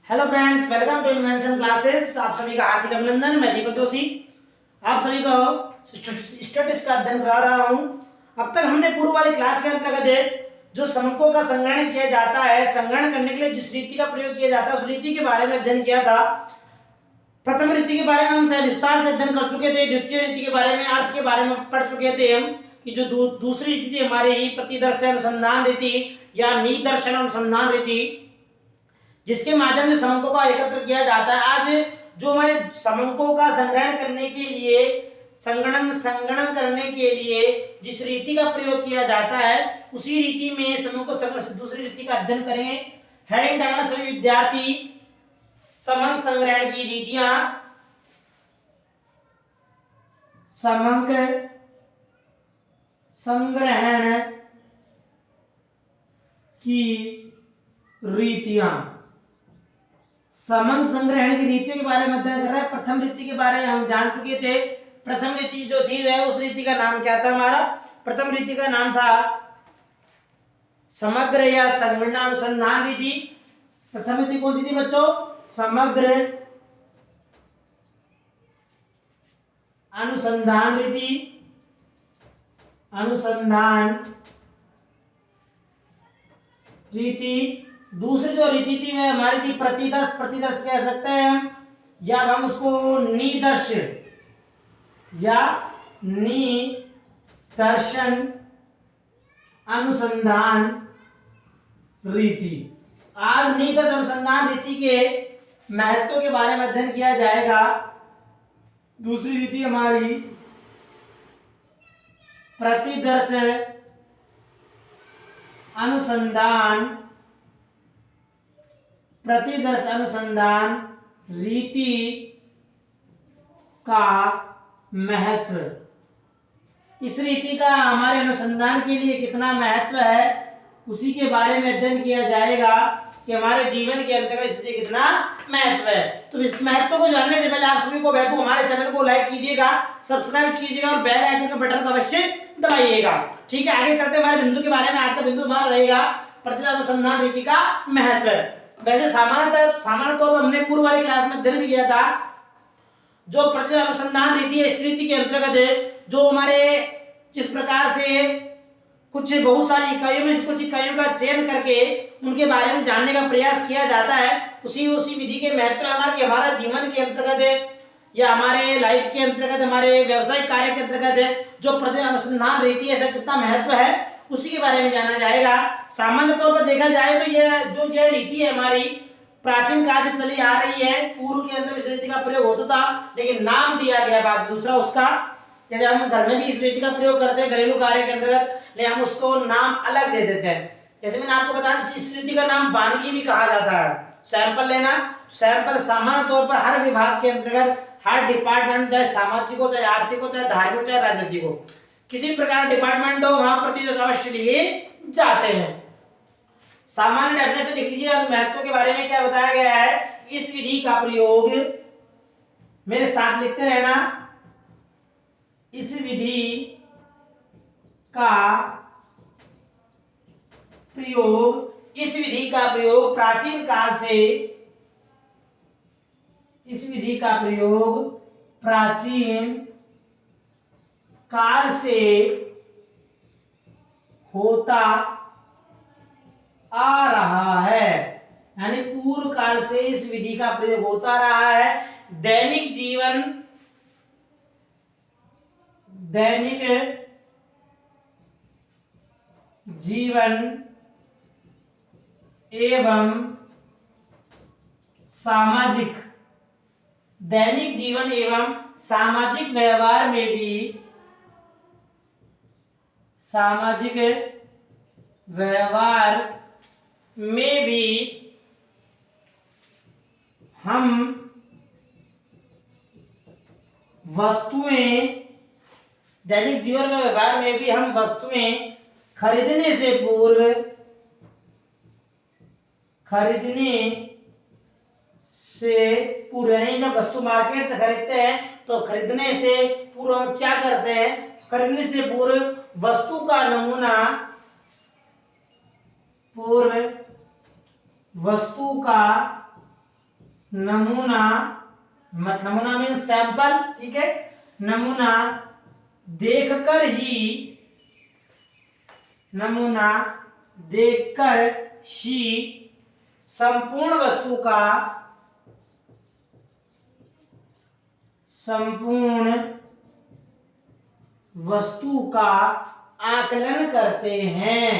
Hello friends, welcome to invention classes. आप सभी का हार्दिक अभिनंदन। मैं दीपक जोशी आप सभी को स्टैटिस्टिक्स का अध्ययन करा रहा हूं। अब तक हमने पूर्व वाली क्लास के अंतर्गत जो समकों का संग्रहण किया जाता है, संग्रहण करने के लिए जिस रीति का प्रयोग किया जाता है उस रीति के बारे में अध्ययन किया था। प्रथम रीति के बारे में हम विस्तार से अध्ययन कर चुके थे। द्वितीय रीति के बारे में, अर्थ के बारे में पढ़ चुके थे हम कि जो दूसरी रीति थी हमारी प्रतिदर्श अनुसंधान रीति या निदर्शन अनुसंधान रीति, जिसके माध्यम से समकों का एकत्र किया जाता है। आज जो हमारे समकों का संग्रहण करने के लिए संगणन करने के लिए जिस रीति का प्रयोग किया जाता है उसी रीति में समकों दूसरी रीति का अध्ययन करेंगे। हेडिंग डालना सभी विद्यार्थी, समंक संग्रहण की रीतियां, समंक संग्रहण की रीतियां। समंक संग्रहण की रीतियों के बारे में अध्ययन कर रहे हैं। प्रथम रीति के बारे में हम जान चुके थे। प्रथम रीति जो थी वह उस रीति का नाम क्या था हमारा? प्रथम रीति का नाम था समग्र या संगणनानुसंधान रीति। प्रथम रीति कौन सी थी बच्चों? समग्र अनुसंधान रीति। अनुसंधान रीति। दूसरी जो रीति थी वह हमारी थी प्रतिदर्श। प्रतिदर्श कह सकते हैं हम, या हम उसको निदर्श या निदर्शन अनुसंधान रीति। आज निदर्श अनुसंधान रीति के महत्व के बारे में अध्ययन किया जाएगा। दूसरी रीति हमारी प्रतिदर्श अनुसंधान रीति का महत्व। इस रीति का हमारे अनुसंधान के लिए कितना महत्व है उसी के बारे में अध्ययन किया जाएगा कि हमारे जीवन के अंतर्गत इसलिए कितना महत्व है। तो इस महत्व को जानने से पहले आप सभी को बैठो हमारे चैनल को लाइक कीजिएगा, सब्सक्राइब कीजिएगा और बेल आइकन के बटन को अवश्य दबाइएगा। ठीक है, आगे चलते हमारे बिंदु के बारे में। आज का बिंदु हमारा रहेगा प्रतिदर्श अनुसंधान रीति का महत्व। वैसे सामान्य तौर पर हमने पूर्व वाली क्लास में अध्ययन किया था जो प्रतिदर्श अनुसंधान रीति है। इस रीति के अंतर्गत जो हमारे जिस प्रकार से बहुत सारी इकाइयों में से कुछ इकाइयों का चयन करके उनके बारे में जानने का प्रयास किया जाता है, उसी विधि के महत्व हमारा जीवन के अंतर्गत या हमारे लाइफ के अंतर्गत, हमारे व्यवसायिक कार्य के अंतर्गत जो प्रतिदर्श अनुसंधान रीति है कितना महत्व है उसी के बारे में जाना जाएगा। सामान्य तौर पर देखा जाए तो यह रीति है हमारी प्राचीन काल से चली आ रही है। पूर्व के अंदर इस रीति का प्रयोग होता था, लेकिन नाम दिया गया बाद दूसरा उसका। जैसे हम घर में भी इस रीति का प्रयोग करते हैं घरेलू कार्य के अंतर्गत, लेकिन हम उसको नाम अलग दे देते हैं। जैसे मैंने आपको बताया इस रीति का नाम वानिकी भी कहा जाता है। सैंपल लेना, सैंपल सामान्य तौर पर हर विभाग के अंतर्गत, हर डिपार्टमेंट, चाहे सामाजिक हो, चाहे आर्थिक हो, चाहे धार्मिक हो, चाहे राजनीतिक हो, किसी प्रकार डिपार्टमेंट हो वहां प्रतिदर्श अवश्य लिए जाते हैं। सामान्य डेफिनेशन लिख लीजिए। अब महत्व के बारे में क्या बताया गया है? इस विधि का प्रयोग, मेरे साथ लिखते रहना, इस विधि का प्रयोग, इस विधि का प्रयोग प्राचीन काल से, इस विधि का प्रयोग प्राचीन काल से होता आ रहा है। यानी पूर्व काल से इस विधि का प्रयोग होता रहा है। दैनिक जीवन एवं सामाजिक, दैनिक जीवन एवं सामाजिक व्यवहार में भी, सामाजिक व्यवहार में भी हम वस्तुएं, दैनिक जीवन में व्यवहार में भी हम वस्तुएं खरीदने से पूर्व, यानी जब वस्तु मार्केट से खरीदते हैं तो खरीदने से पूर्व हम क्या करते हैं? खरीदने से पूर्व वस्तु का नमूना, पूर्व वस्तु का नमूना नमूना मीन्स सैंपल, ठीक है। नमूना देखकर ही संपूर्ण वस्तु का आकलन करते हैं।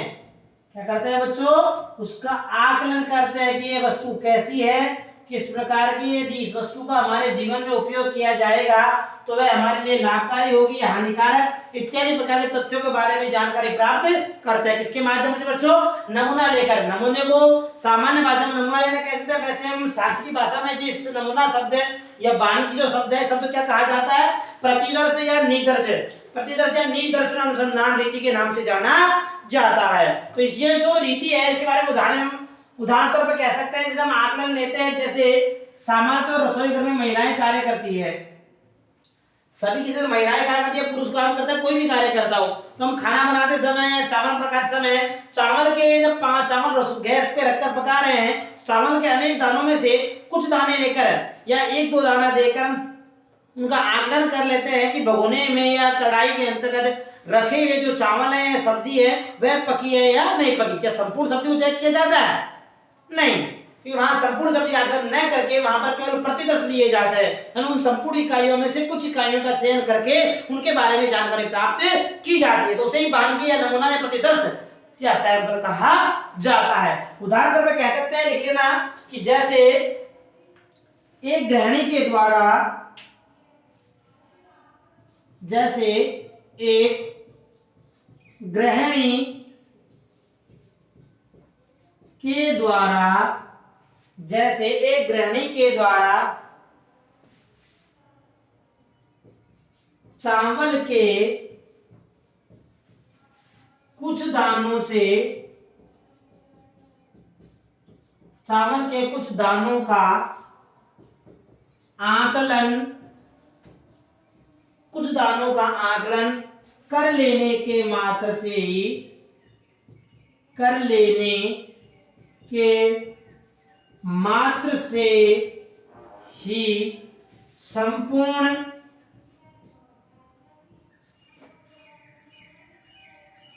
क्या करते हैं बच्चों? उसका आकलन करते हैं कि ये वस्तु कैसी है, किस प्रकार की। यदि इस वस्तु का हमारे जीवन में उपयोग किया जाएगा तो वह हमारे लिए लाभकारी होगी या हानिकारक, इत्यादि प्रकार के तथ्यों के बारे में जानकारी प्राप्त करते हैं। किसके माध्यम से बच्चों? नमूना लेकर। नमूने को सामान्य भाषा में नमूना लेना कैसे था, वैसे हम सांख्यिकी भाषा में जिस नमूना शब्द या बानकी जो शब्द है, शब्द क्या कहा जाता है? प्रतिदर्श या निदर्श। प्रतिदर्श या निदर्शन अनुसंधान रीति के नाम से जाना जाता है। तो ये जो रीति है इसके बारे में उदाहरण तौर पर कह सकते हैं, जैसे हम आकलन लेते हैं, जैसे सामान्यतः रसोई घर में महिलाएं कार्य करती है। सभी की से महिलाएं कार्य करती है, पुरुष काम करता है, कोई भी कार्य करता हो। तो हम खाना बनाते समय, चावल पकाते समय, चावल के जब चावल गैस पे रखकर पका रहे हैं, चावल के अनेक दानों में से कुछ दाने लेकर या एक दो दाना देकर हम उनका आकलन कर लेते हैं कि भगोने में या कढ़ाई के अंतर्गत रखे हुए जो चावल है, सब्जी है, वह पकी है या नहीं पकी। क्या संपूर्ण सब्जी को चेक किया जाता है? नहीं, क्योंकि वहां संपूर्ण सब्जी का आकलन न करके वहां पर केवल प्रतिदर्श लिए जाते हैं, यानी उन संपूर्ण इकाइयों में से कुछ इकाइयों का चयन करके उनके बारे में जानकारी प्राप्त की जाती है। तो उसे ही बानगी या नमूना या प्रतिदर्श या सैंपल कहा जाता है। उदाहरण तौर पर कह सकते हैं, लिख लेना कि जैसे एक गृहिणी के द्वारा चावल के कुछ दानों का आकलन कर लेने के मात्र से ही संपूर्ण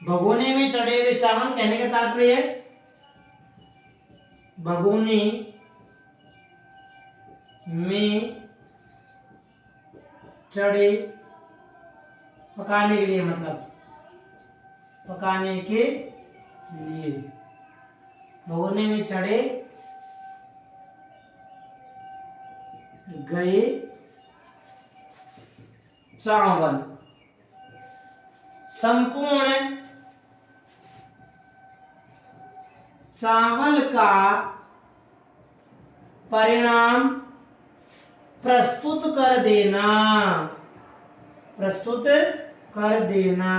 भगोने में चढ़े हुए चावल, कहने का तात्पर्य है भगोने में चढ़े, पकाने के लिए, मतलब पकाने के लिए भगोने में चढ़े गए चावल संपूर्ण चावल का परिणाम प्रस्तुत कर देना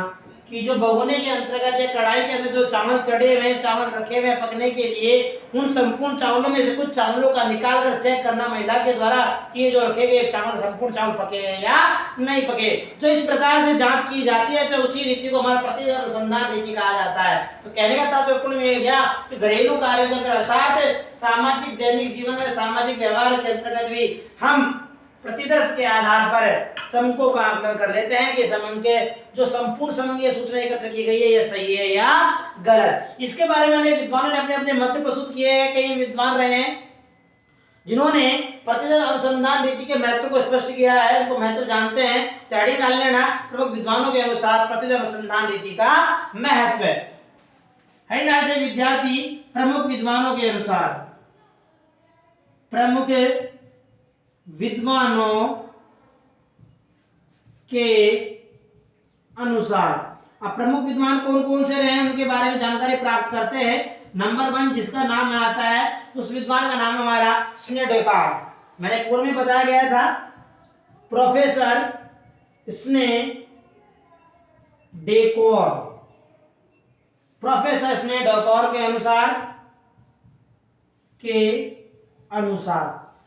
कि जो भगोने के अंतर्गत या कढ़ाई के अंदर जो चावल चढ़े हुए हैं, चावल रखे हुए पकने के लिए, उन संपूर्ण चावलों में से कुछ चावलों का निकाल कर चेक करना महिला के द्वारा कि ये जो रखे गए चावल संपूर्ण चावल पके हैं या नहीं पके। जो इस प्रकार से जांच की जाती है, तो उसी रीति को हमारा प्रतिदर्श अनुसंधान रीति कहा जाता है। तो कहने का तात्पर्य कुल में गया कि घरेलू कार्यों के अंतर्गत अर्थात सामाजिक दैनिक जीवन में सामाजिक व्यवहार के अंतर्गत भी हम प्रतिदर्श के आधार पर समंकों का आकलन कर लेते हैं कि समंक के जो संपूर्ण समंकीय सूचना एकत्र की गई है यह सही है या गलत। इसके बारे में अनेक विद्वानों ने अपने अपने मत प्रस्तुत किए हैं। कई विद्वान रहे हैं जिन्होंने प्रतिदर्श अनुसंधान रीति के महत्व को स्पष्ट किया है, उनको महत्व जानते हैं, तैयारी डाल लेना। प्रमुख विद्वानों के अनुसार प्रतिदर्श अनुसंधान रीति का महत्व है से विद्यार्थी प्रमुख विद्वानों के अनुसार, प्रमुख विद्वानों के अनुसार। अब प्रमुख विद्वान कौन कौन से रहे हैं उनके बारे में जानकारी प्राप्त करते हैं। नंबर 1 जिसका नाम आता है उस विद्वान का नाम हमारा स्नेडोकर। मैंने पूर्व में बताया गया था प्रोफेसर स्नेडोकर के अनुसार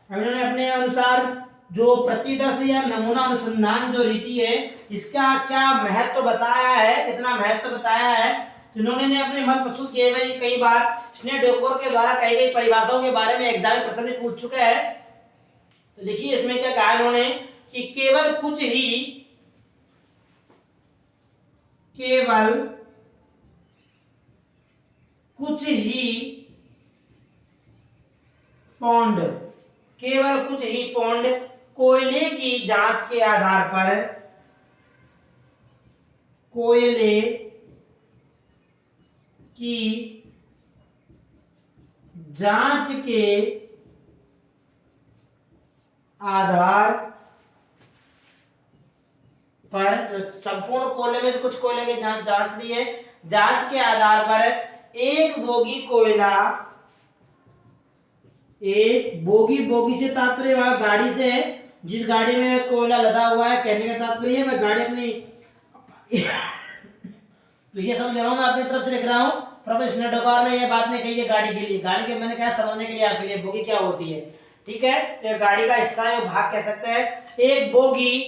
इन्होंने अपने अनुसार जो प्रतिदर्श या नमूना अनुसंधान जो रीति है इसका क्या महत्व बताया है, कितना महत्व बताया है। जिन्होंने अपने मत प्रस्तुत किए हुए कई बार स्नेडोकर के द्वारा कही गई परिभाषाओं के बारे में एग्जाम में प्रश्न पूछ चुके हैं। तो देखिए इसमें क्या कहा इन्होंने कि केवल कुछ ही पौंड कोयले की जांच के आधार पर कोयले की जांच के आधार पर जो संपूर्ण कोयले में से कुछ कोयले की जांच दी है, जांच के आधार पर एक बोगी से तात्पर्य वहां गाड़ी से है, जिस गाड़ी में कोयला लदा हुआ है, कहने का तात्पर्य है मैं गाड़ी अपनी तो ये समझ रहा हूं, मैं अपनी तरफ से लिख रहा हूं। प्रोफेसर स्नेडोकर ने ये बात नहीं कही है गाड़ी के लिए, गाड़ी के मैंने क्या समझने के लिए आपके लिए बोगी क्या होती है, ठीक है। तो गाड़ी का हिस्सा है, भाग कह सकते हैं। एक बोगी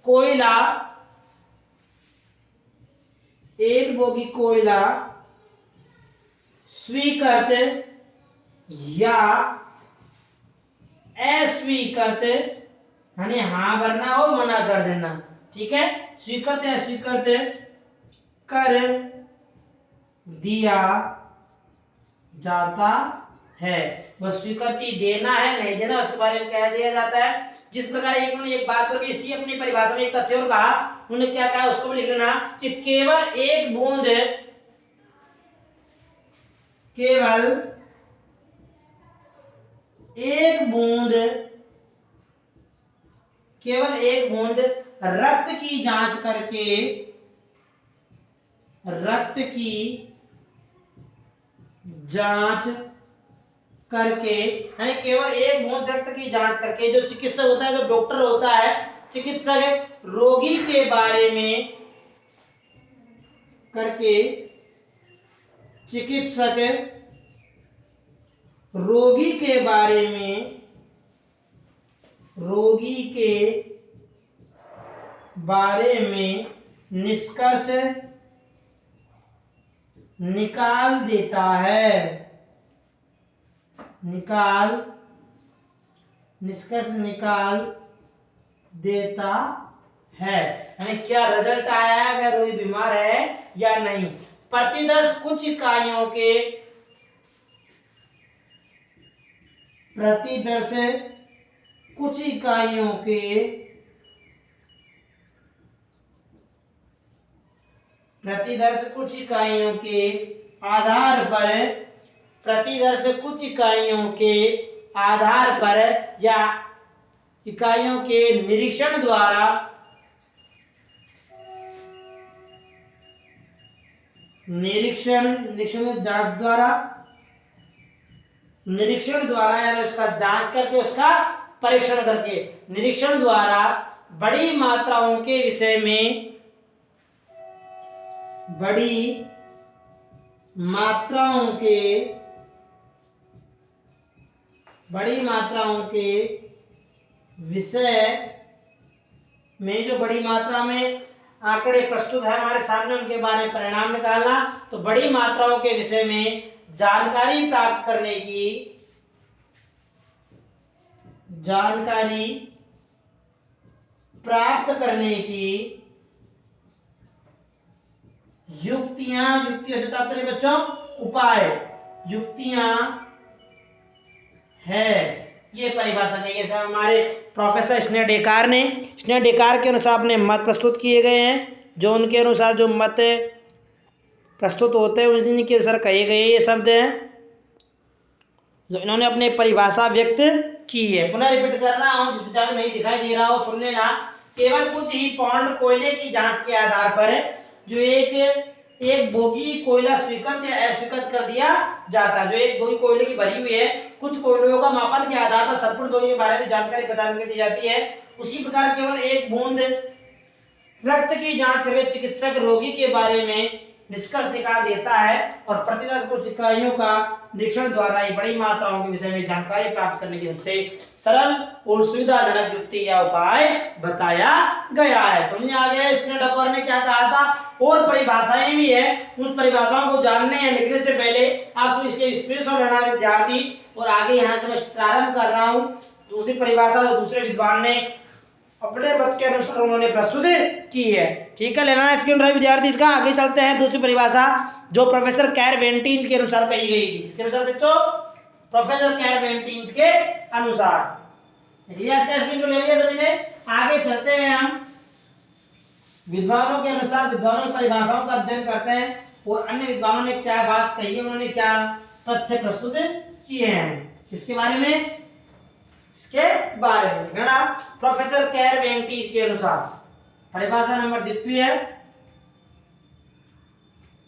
कोयला स्वीकृत या अस्वीकृत, यानी हाँ भरना और मना कर देना, ठीक है। स्वीकृत या अस्वीकृत कर दिया जाता है, बस स्वीकृति देना है नहीं देना उसके बारे में कह दिया जाता है। जिस प्रकार एक बात करके इसी अपनी परिभाषा में एक तथ्य और कहा, उन्होंने क्या कहा उसको भी लिख लेना कि केवल एक बूंद रक्त की जांच करके यानी केवल एक बूंद रक्त की जांच करके जो चिकित्सक होता है, जो डॉक्टर होता है, चिकित्सक रोगी के बारे में निष्कर्ष निकाल देता है, यानी क्या रिजल्ट आया है, वह रोगी बीमार है या नहीं। प्रतिदर्श कुछ इकाइयों के आधार पर या इकाइयों के निरीक्षण द्वारा यानी उसका जांच करके उसका परीक्षण करके निरीक्षण द्वारा बड़ी मात्राओं के विषय में जो बड़ी मात्रा में आंकड़े प्रस्तुत है हमारे सामने, उनके बारे में परिणाम निकालना। तो बड़ी मात्राओं के विषय में जानकारी प्राप्त करने की युक्तियां से तात्पर्य बच्चों उपाय है, ये परिभाषा चाहिए सर। हमारे प्रोफेसर स्नेडेकार के अनुसार अपने मत प्रस्तुत किए गए हैं, जो उनके अनुसार जो मत प्रस्तुत होते हैं उनके अनुसार कहे गए ये शब्द हैं जो इन्होंने अपने परिभाषा व्यक्त की है। पुनः रिपीट कर रहा हूँ, जिस विचार में दिखाई दे रहा हो सुन लेना। केवल कुछ ही पौंड कोयले की जांच के आधार पर जो एक बोगी कोयला स्वीकृत या अस्वीकृत कर दिया जाता है। जो एक बोगी कोयले की भरी हुई है, कुछ कोयलों का मापन के आधार पर संपूर्ण बोगी के बारे में जानकारी प्रदान कर दी जाती है। उसी प्रकार केवल एक बूंद रक्त की जांच करके चिकित्सक रोगी के बारे में निष्कर्ष निकाल देता है और प्रतिदर्श कुछ इकाइयों का निरीक्षण द्वारा ही बड़ी मात्राओं के विषय में जानकारी प्राप्त करने की सबसे सरल और सुविधाजनक युक्ति या उपाय बताया गया है। समझ आ गया स्नेडोकर ने क्या कहा था। और परिभाषाएं भी है, उस परिभाषाओं को जानने या लिखने से पहले आप इसके स्क्रीनशॉट लेना विद्यार्थी। और आगे यहाँ से मैं प्रारंभ कर रहा हूँ दूसरी परिभाषा जो दूसरे विद्वान ने अपने मत के अनुसार उन्होंने प्रस्तुत की है। ठीक है, लेना स्क्रीन ड्राइव विद्यार्थी। इसका आगे चलते हैं दूसरी परिभाषा जो प्रोफेसर कैरवेंटीज के अनुसार कही गई थी। इसके अनुसार बच्चों प्रोफेसर कैरवेंटीज के अनुसार लिया इसका स्क्रीन ले लिया सभी ने। आगे चलते हैं हम विद्वानों के अनुसार विद्वानों की परिभाषाओं का अध्ययन करते हैं और अन्य विद्वानों ने क्या बात कही है, उन्होंने क्या तथ्य प्रस्तुत किए हैं इसके बारे में गणा। प्रोफेसर कैरवेंटीज के अनुसार परिभाषा नंबर द्वितीय है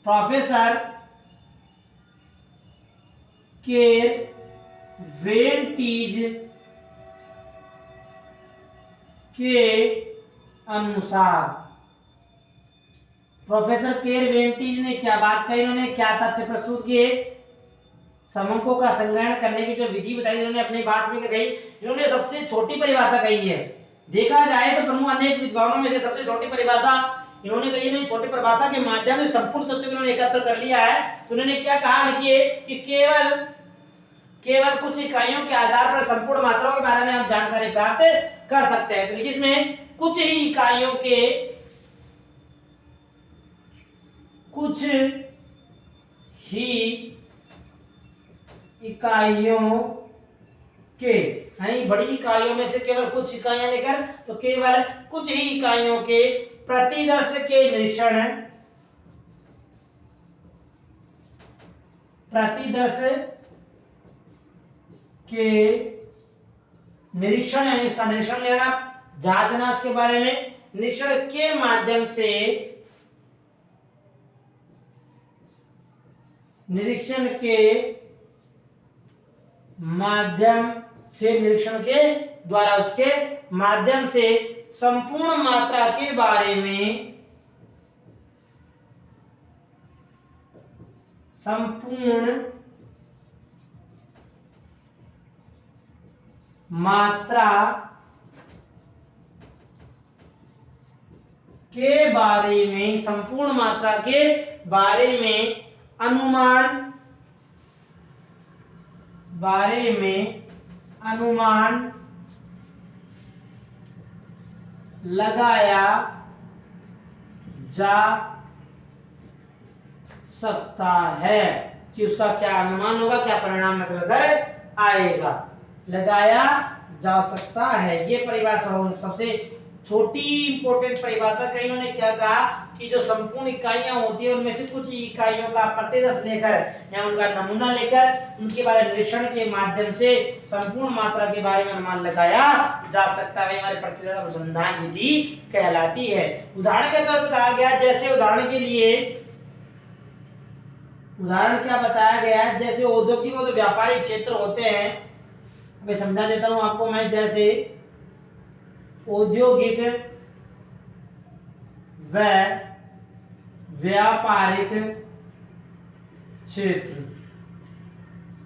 प्रोफेसर कैरवेंटीज के अनुसार प्रोफेसर कैरवेंटीज ने क्या बात कही, उन्होंने क्या तथ्य प्रस्तुत किए। समंकों का संग्रहण करने की जो विधि बताई इन्होंने अपनी बात में कही। इन्होंने सबसे छोटी परिभाषा कही है। देखा जाए तो प्रमुख अनेक विद्वानों में से सबसे छोटी परिभाषा इन्होंने कही है। छोटी परिभाषा के माध्यम से संपूर्ण तत्व को इन्होंने एकत्र कर लिया है। तो उन्होंने क्या कहा, लिखिए कि केवल कुछ इकाइयों के आधार पर संपूर्ण मात्राओं के बारे में आप जानकारी प्राप्त कर सकते हैं। तो देखिए इसमें कुछ ही इकाइयों के यानी बड़ी इकाइयों में से केवल कुछ इकाइयां लेकर तो केवल कुछ ही इकाइयों के प्रतिदर्श के निरीक्षण यानी इसका निरीक्षण लेना, जांचना उसके बारे में, निरीक्षण के माध्यम से निरीक्षण के द्वारा उसके माध्यम से संपूर्ण मात्रा के बारे में संपूर्ण मात्रा के बारे में अनुमान लगाया जा सकता है कि उसका क्या अनुमान होगा, क्या परिणाम निकलकर आएगा। लगाया जा सकता है ये परिभाषा हो। सबसे छोटी इंपॉर्टेंट परिभाषा कहीं उन्होंने क्या कहा कि जो संपूर्ण इकाइयां होती है उनमें से कुछ इकाइयों का प्रतिदर्श लेकर या उनका नमूना लेकर उनके बारे में निरीक्षण के माध्यम से संपूर्ण मात्रा के बारे में अनुमान लगाया जा सकता है। हमारे प्रतिदर्श अनुसंधान विधि कहलाती है। उदाहरण के तौर पर कहा गया, जैसे उदाहरण के लिए उदाहरण क्या बताया गया है, जैसे औद्योगिक और व्यापारिक क्षेत्र होते हैं। मैं समझा देता हूं आपको मैं, जैसे औद्योगिक व व्यापारिक क्षेत्र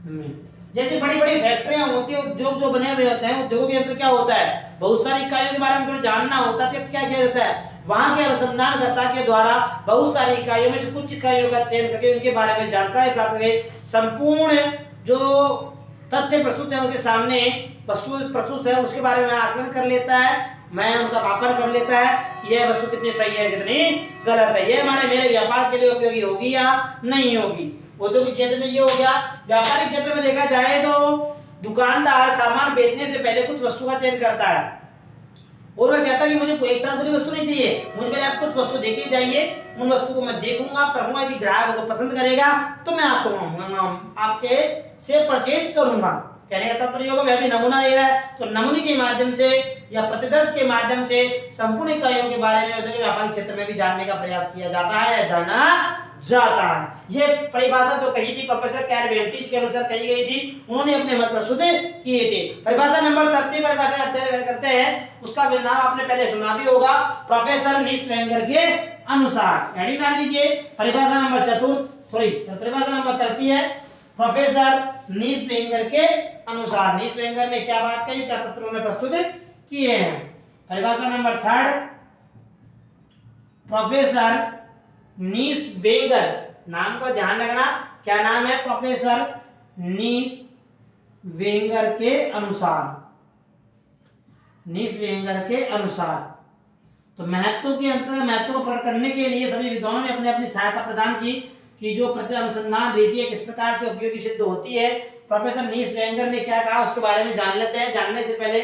में जैसे बड़ी बड़ी फैक्ट्रियां होती है, उद्योग जो बने हुए होते हैं, उद्योगों के अंदर क्या होता है, बहुत सारी इकाइयों के बारे में थोड़ा जानना होता है। क्या किया जाता है, वहां के अनुसंधानकर्ता के द्वारा बहुत सारी इकाइयों में से कुछ इकाइयों का चयन करके उनके बारे में जानकारी प्राप्त करके संपूर्ण जो तथ्य प्रस्तुत है उनके सामने वस्तु प्रस्तुत है उसके बारे में आकलन कर लेता है, मैं उनका मापन कर लेता है यह वस्तु कितनी सही है कितनी गलत है, ये हमारे मेरे व्यापार के लिए उपयोगी होगी या नहीं होगी। औद्योगिक क्षेत्र में ये हो गया। व्यापारिक क्षेत्र में देखा जाए तो दुकानदार सामान बेचने से पहले कुछ वस्तु का चयन करता है और वह कहता है कि मुझे एक साथ पूरी वस्तु नहीं चाहिए, मुझे पहले आप कुछ वस्तु देखी चाहिए, उन वस्तु को मैं देखूंगा, परखूंगा, यदि ग्राहक को पसंद करेगा तो मैं आपके से परचेज करूंगा। कहने का तात्पर्य होगा वह भी नमूना ले रहा है तो नमूने के माध्यम से या प्रतिदर्श के माध्यम से संपूर्ण इकाइयों के बारे में औद्योगिक व्यापारिक क्षेत्र में भी जानने का प्रयास किया जाता है या जाना जाता है। ये परिभाषा जो कही थी प्रोफेसर कैरवेंटीज के अनुसार कही गई थी, उन्होंने अपने मत प्रस्तुत किए थे। परिभाषा नंबर 33 परिभाषा अध्ययन करते हैं, उसका नाम आपने पहले सुना भी होगा, प्रोफेसर नीस वेंगर के अनुसार। हेडिंग डाल दीजिए परिभाषा नंबर परिभाषा नंबर 33 है प्रोफेसर नीस वेंगर के अनुसार। नीस वेंगर ने क्या बात कही, क्या तत्व उन्होंने प्रस्तुत किए हैं। परिभाषा नंबर 3 प्रोफेसर नीस वेंगर, नाम को ध्यान रखना, क्या नाम है, प्रोफेसर नीस वेंगर के अनुसार। नीस वेंगर के अनुसार। तो महत्व के अंतर्गत महत्व को प्रकट करने के लिए सभी विद्वानों ने अपने अपनी सहायता प्रदान की कि जो प्रत्यक्ष अनुसंधान रीति है किस प्रकार से उपयोगी सिद्ध होती है। प्रोफेसर नीस वेंगर ने क्या कहा उसके बारे में जान लेते हैं। जानने से पहले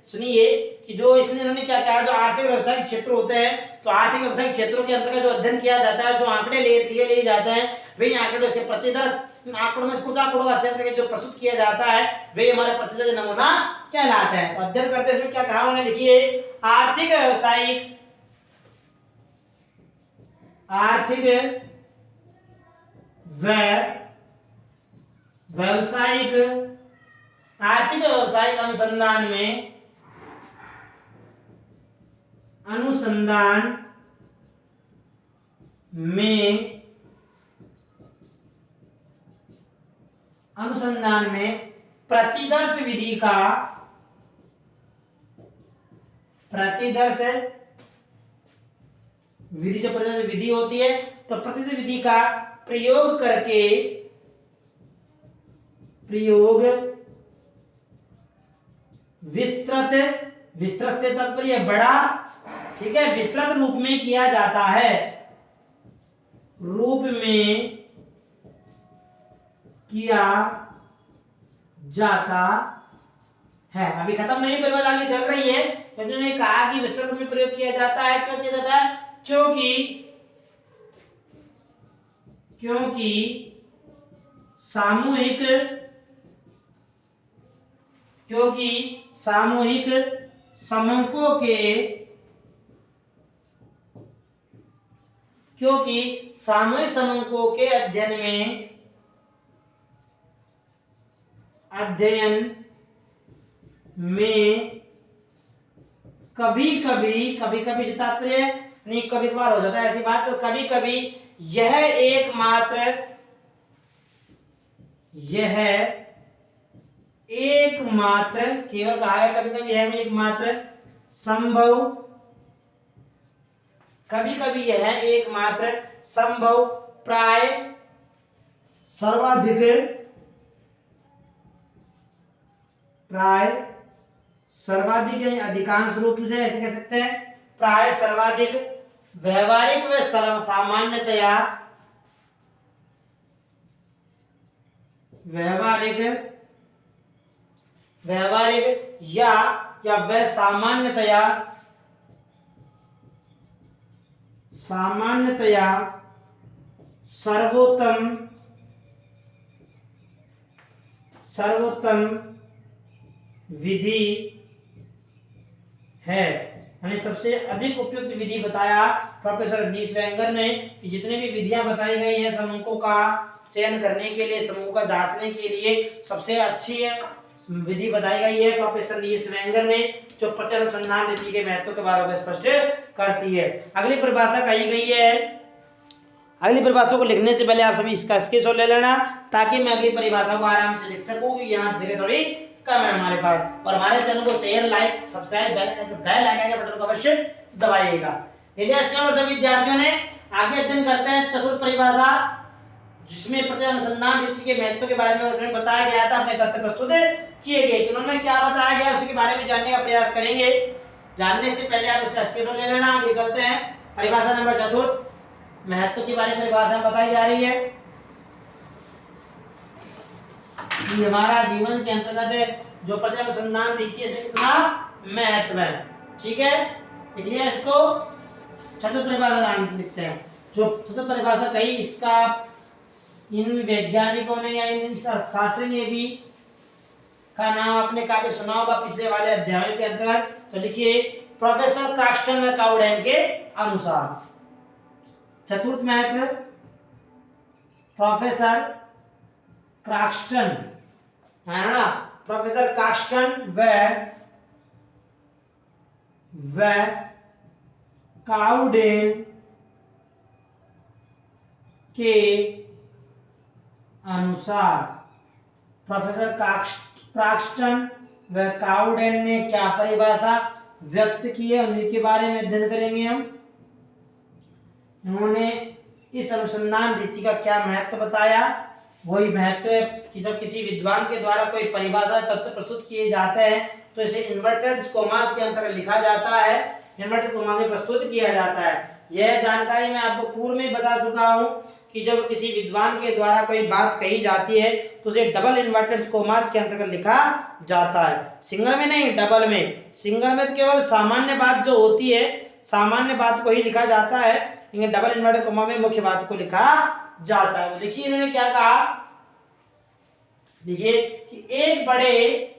सुनिए कि जो इन्होंने क्या कहा, जो आर्थिक व्यवसायिक क्षेत्र होते हैं, तो आर्थिक व्यवसायिक क्षेत्रों के अंतर्गत जो अध्ययन किया जाता है, जो आंकड़े लिए जाते हैं, वे आंकड़े उसके प्रतिदर्श, इन आंकड़ों में कुछ आंकड़ों का क्षेत्र जो प्रस्तुत किया जाता है वे हमारे प्रतिशत नमूना कहलाते हैं। तो अध्ययन करते समय क्या कहा उन्होंने, लिखिए आर्थिक व्यावसायिक अनुसंधान में प्रतिदर्श विधि जो प्रतिदर्श विधि होती है, तो प्रतिदर्श विधि का प्रयोग करके विस्तृत से तात्पर्य बड़ा, ठीक है, विस्तृत रूप में किया जाता है, अभी खत्म नहीं, परिभाषा आगे चल रही है। उन्होंने कहा कि विस्तृत रूप में प्रयोग किया जाता है। क्यों किया जाता है? क्योंकि सामूहिक समंकों के अध्ययन में कभी कभी से तात्पर्य नहीं, कभी कभार हो जाता है ऐसी बात, तो कभी कभी यह एकमात्र केवल कहा है, कभी कभी यह एकमात्र संभव, कभी कभी यह एकमात्र संभव, प्राय सर्वाधिक यानी अधिकांश रूप से ऐसे कह सकते हैं, प्राय सर्वाधिक व्यवहारिक व सामान्यतया व्यवहारिक या वह सामान्यतया सर्वोत्तम विधि है, यानी सबसे अधिक उपयुक्त विधि बताया प्रोफेसर नीस वेंगर ने कि जितने भी विधियां बताई गई है समूहों का चयन करने के लिए, समूह का जांचने के लिए सबसे अच्छी विधि बताई गई है प्रोफेसर नीस वेंगर ने, जो प्रत्यक्ष अनुसंधान रीति के महत्व के बारे में स्पष्ट करती है। अगली परिभाषा कही गई है, अगली परिभाषा को लिखने से पहले आप सभी इसका स्क्रीनशॉट ले लेना ताकि मैं अगली परिभाषा को आराम से लिख सकूं। यहाँ जगह थोड़ी कम है हमारे पास। और हमारे चैनल को share, like, subscribe, bell icon के बटन को अवश्य दबाइएगा। सभी विद्यार्थियों ने आगे अध्ययन करते हैं चतुर्थ परिभाषा, जिसमें प्रत्यक्ष अनुसंधान रीति के महत्व के बारे में उन्होंने बताया गया था, अपने तथ्य प्रस्तुत किए गए। तो उन्होंने क्या बताया गया उसके बारे में जानने का प्रयास करेंगे। जानने से पहले आप इसका स्क्रीनशॉट ले लेना। आगे चलते हैं। परिभाषा नंबर चतुर्थ, महत्व के बारे में परिभाषा बताई जा रही है कि हमारा जीवन के अंतर्गत जो प्रत्यक्ष अनुसंधान रीति से कितना महत्व है। ठीक है, इसलिए इसको चतुर्थ परिभाषा लिखते हैं। जो चतुर्थ परिभाषा कही, इसका इन वैज्ञानिकों ने या इन शास्त्री ने भी का नाम आपने काफी सुना होगा पिछले वाले अध्यायों के अंतर्गत। तो लिखिए, प्रोफेसर क्रॉक्स्टन व काउडेन के अनुसार चतुर्थ महत्व प्रोफेसर क्रॉक्स्टन है ना, प्रोफेसर क्रॉक्स्टन व काउडेन के अनुसार। प्रोफेसर क्रॉक्स्टन व काउडेन ने क्या परिभाषा व्यक्त की है, उनके बारे में अध्ययन करेंगे हम। उन्होंने इस अनुसंधान रीति का क्या महत्व बताया, वही महत्व है कि जब किसी विद्वान के द्वारा कोई परिभाषा तत्व प्रस्तुत किए जाते हैं तो इसे इन्वर्टेड कॉमास के अंतर्गत लिखा जाता है, इन्वर्टेड कॉमा में प्रस्तुत किया जाता है। यह जानकारी मैं आपको पूर्व में बता चुका हूं कि जब किसी विद्वान के द्वारा कोई बात कही जाती है तो उसे डबल इन्वर्टेड कॉमास के अंतर्गत लिखा जाता है, सिंगल में नहीं डबल में। सिंगल में तो केवल सामान्य बात जो होती है, सामान्य बात को ही लिखा जाता है, लेकिन डबल इन्वर्टेड कॉमा में मुख्य बात को लिखा जाता है। देखिए इन्होंने क्या कहा, देखिए कि एक बड़े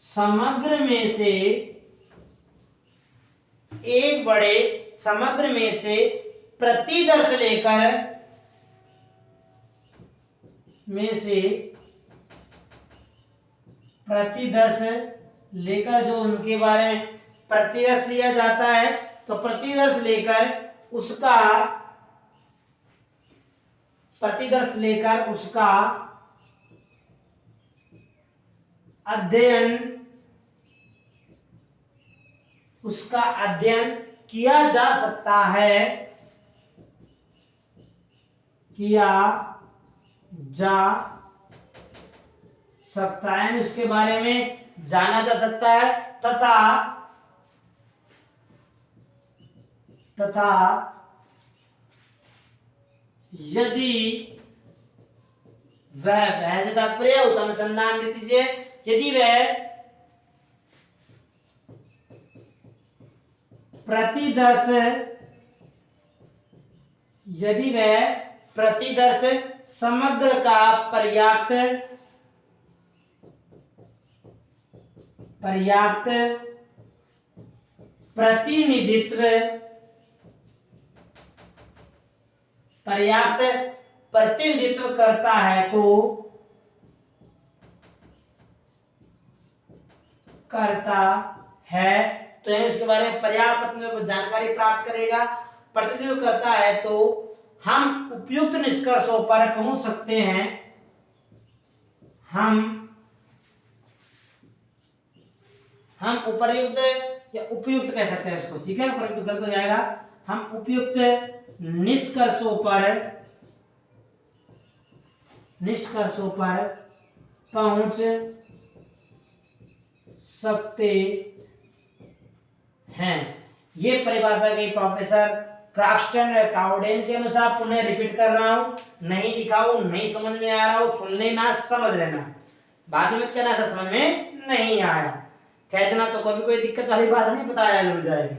समग्र में से, एक बड़े समग्र में से प्रतिदर्श लेकर जो उनके बारे में प्रतिदर्श लिया जाता है तो प्रतिदर्श लेकर उसका अध्ययन किया जा सकता है, उसके बारे में जाना जा सकता है तथा यदि वह से तात्पर्य उस अनुसंधान नीति से, यदि वह प्रतिदर्श समग्र का पर्याप्त प्रतिनिधित्व करता है तो इसके बारे में पर्याप्त जानकारी प्राप्त करेगा, प्रतिनिधित्व करता है तो हम उपयुक्त निष्कर्षों पर पहुंच सकते हैं। हम उपर्युक्त या उपयुक्त कह सकते हैं इसको, ठीक है, उपयुक्त गलत हो जाएगा। हम उपयुक्त निष्कर्षों पर पहुंच सकते हैं। ये परिभाषा गई प्रोफेसर क्रॉक्सटन काउडेन के अनुसार। पुनः रिपीट कर रहा हूं, नहीं लिखा हो, नहीं समझ में आ रहा हो, सुन लेना, समझ लेना, बाद में मत कहना सर समझ में नहीं आया, कह देना तो कोई दिक्कत वाली बात नहीं, बताया जुड़ जाएगी।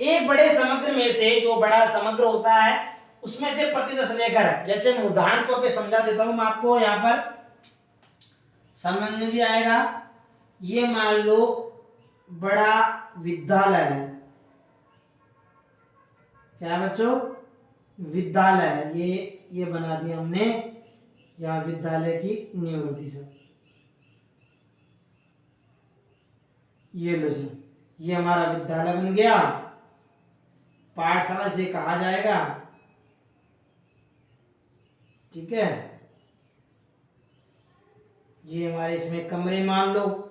एक बड़े समग्र में से, जो बड़ा समग्र होता है उसमें से प्रतिदर्श लेकर, जैसे मैं उदाहरण तौर पे समझा देता हूं मैं आपको, यहाँ पर समझ में भी आएगा। ये मान लो बड़ा विद्यालय है, क्या बच्चों, विद्यालय है, ये बना दिया हमने, यहाँ विद्यालय की नींव होती सर, ये लो जी, ये हमारा विद्यालय बन गया, पाठशाला से कहा जाएगा, ठीक है। ये हमारे इसमें कमरे मान लो,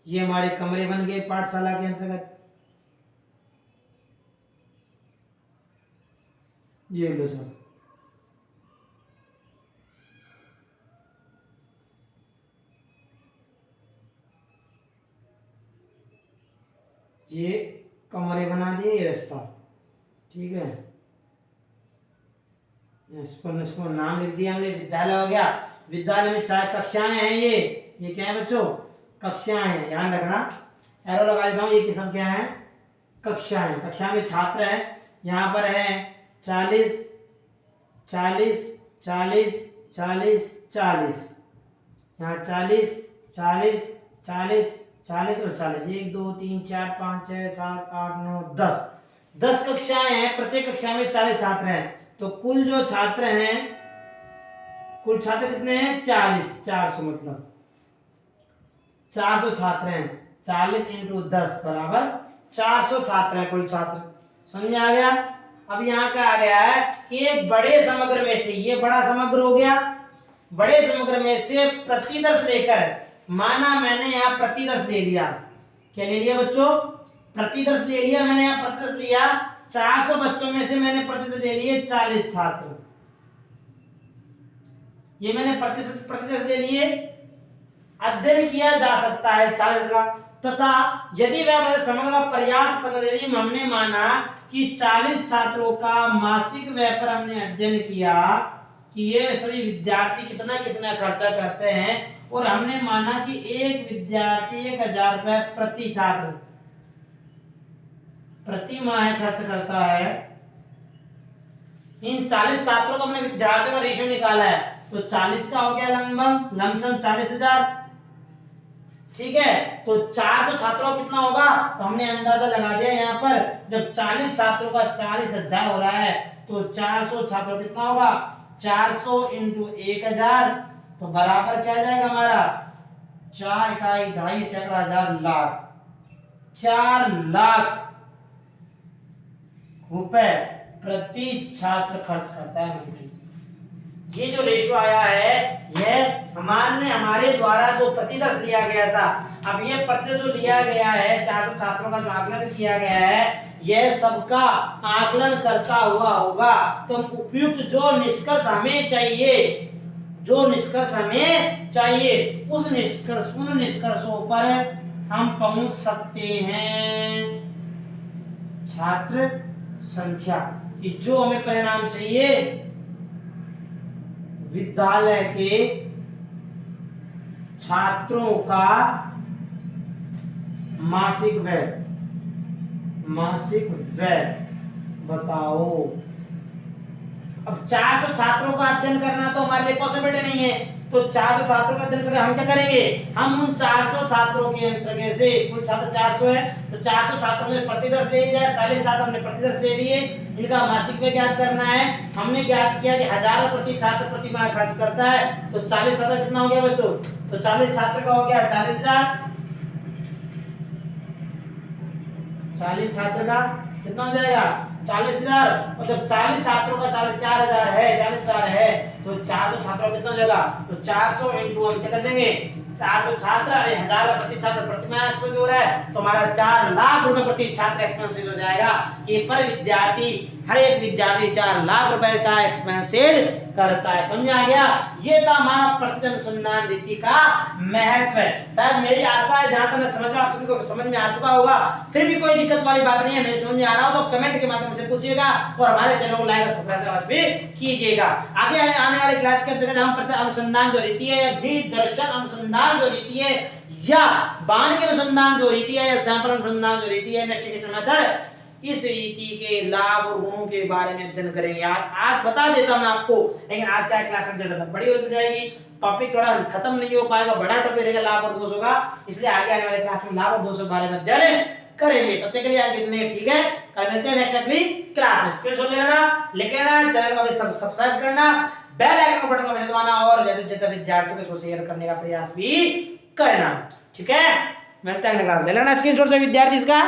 ये हमारे कमरे बन गए पाठशाला के अंतर्गत, ये लो सर, ये कमरे बना दिए, ये रास्ता, ठीक है, इसको नाम लिख दिया हमने, विद्यालय हो गया। विद्यालय में 4 कक्षाएं हैं, ये क्या है बच्चों, कक्षाएं हैं, ध्यान रखना, एरो लगा देता हूं, ये की संख्या है कक्षाएं, कक्षा में छात्र हैं, यहाँ पर है 40 40 40 40 40, यहाँ 40 40 40 40 और 40, 1 2 3 4 5 6 7 8 9 10 कक्षाएं हैं, प्रत्येक कक्षा में 40 छात्र हैं, तो कुल जो छात्र हैं, कुल छात्र कितने हैं, 40, 400 मतलब 400 छात्र हैं, 40 × 10 बराबर 400 छात्र हैं कुल छात्र, समझ में आ गया। अब यहाँ क्या आ गया है कि एक बड़े समग्र में से, ये बड़ा समग्र हो गया, बड़े समग्र में से प्रतिदर्श लेकर, माना मैंने यहाँ प्रतिदर्श ले लिया, क्या ले लिया बच्चों, प्रतिदर्श ले लिया मैंने, यहाँ प्रतिदर्श लिया, 400 बच्चों में से मैंने प्रतिशत ले लिए 40 छात्र, ये मैंने प्रतिशत ले लिए, अध्ययन किया जा सकता है 40 का, तथा यदि वह समग्र पर्याप्त यदि हमने माना कि 40 छात्रों का मासिक व्यय पर हमने अध्ययन किया कि ये सभी विद्यार्थी कितना कितना खर्चा करते हैं, और हमने माना कि एक विद्यार्थी 1000 रुपए प्रति छात्र प्रति माह खर्च करता है। इन 40 छात्रों को हमने विद्यार्थियों का रेशियो निकाला है, तो 40 का हो गया लगभग लमसम 40,000, ठीक है। तो 400 छात्रों का कितना होगा, तो हमने अंदाजा लगा दिया यहाँ पर, जब 40 छात्रों का 40,000 हो रहा है तो 400 छात्रों कितना होगा, 400 इंटू 1000, तो बराबर क्या जाएगा हमारा 4 इकाई 2.5 सैकड़ा हजार लाख, 4 लाख रुपए प्रति छात्र खर्च करता है मंत्री। ये जो रेशियो आया है यह हमारे द्वारा जो प्रतिदर्श लिया गया था, अब ये प्रतिदर्श जो लिया गया है 400 छात्रों का जो आकलन किया गया है, यह सबका आकलन करता हुआ होगा। तो उपयुक्त जो निष्कर्ष हमें चाहिए उन निष्कर्षों पर हम पहुंच सकते हैं। छात्र संख्या कि जो हमें परिणाम चाहिए विद्यालय के छात्रों का मासिक व्यय बताओ। अब 400 छात्रों का अध्ययन करना तो हमारे लिए पॉसिबिलिटी नहीं है, तो 400 छात्रों का अध्ययन करना हम क्या करेंगे, हम उन 400 छात्रों के अंतर्गत से कुल छात्र 400 है, तो 400 छात्रों में प्रतिदर्श ले लिया, 40 छात्र हमने प्रतिदर्श ले लिए, इनका मासिक व्यय ज्ञात करना है। हमने ज्ञात किया कि 1000 प्रति छात्र प्रति माह खर्च करता है, तो 40 छात्र कितना हो गया बच्चों, तो 40 छात्र का हो गया 40,000, 40 छात्र का कितना हो जाएगा 40,000, और जब 40 छात्रों का 4,000 है, 40,000 है, तो 400 छात्रों कितना हो जाएगा, तो 400 इंटू हम क्या कर देंगे 400 छात्र, अरे 1000 प्रति छात्र प्रति माह एक्सपेंस हो रहा है, तो हमारा 4 लाख रुपए प्रति छात्र एक्सपेंसेस हो जाएगा कि पर विद्यार्थी, हर एक विद्यार्थी 4 लाख रुपए का एक्सपेंसेस करता है। समझ आ गया, ये था हमारा प्रतिशत अनुसंधान रीति का महत्व। शायद मेरी आशा है जहां तक मैं समझ रहा हूं आप सभी को समझ में आ चुका होगा। फिर भी कोई दिक्कत वाली बात नहीं है, नहीं समझ में आ रहा हो तो कमेंट के माध्यम से पूछिएगा, और हमारे चैनल को लाइक और सब्सक्राइब भी कीजिएगा। आगे आने वाली क्लास के अंतर्गत हम प्रतिशत अनुसंधान जो रीति है, दर्शन अनुसंधान जो रीति है, या बाण के अनुसंधान जो रीति है, या सैंपल अनुसंधान जो रीति है, इन्वेस्टिगेशन मेथड, इस रीति के लाभ और गुणों के बारे में अध्ययन करेंगे। आज बता देता मैं आपको, लेकिन आज क्या क्लास में बड़ी हो जाएगी, टॉपिक थोड़ा खत्म नहीं हो पाएगा, बड़ा टॉपिक रहेगा लाभ और दोषों का, इसलिए आगे आने वाले क्लास में लाभ और दोषों के बारे में अध्ययन करेंगे। तब तक के लिए आज इतने, ठीक है, कल मिलते हैं नेक्स्ट अगली क्लास में। स्क्रीनशॉट ले लेना, लिख लेना, चैनल को भी सब्सक्राइब करना, बेल आइकन बटन को दबाना, और ज्यादा से ज्यादा विद्यार्थियों के साथ शेयर करने का प्रयास भी करना, ठीक है। मिलते हैं अगली क्लास, ले लेना स्क्रीनशॉट से विद्यार्थी इसका।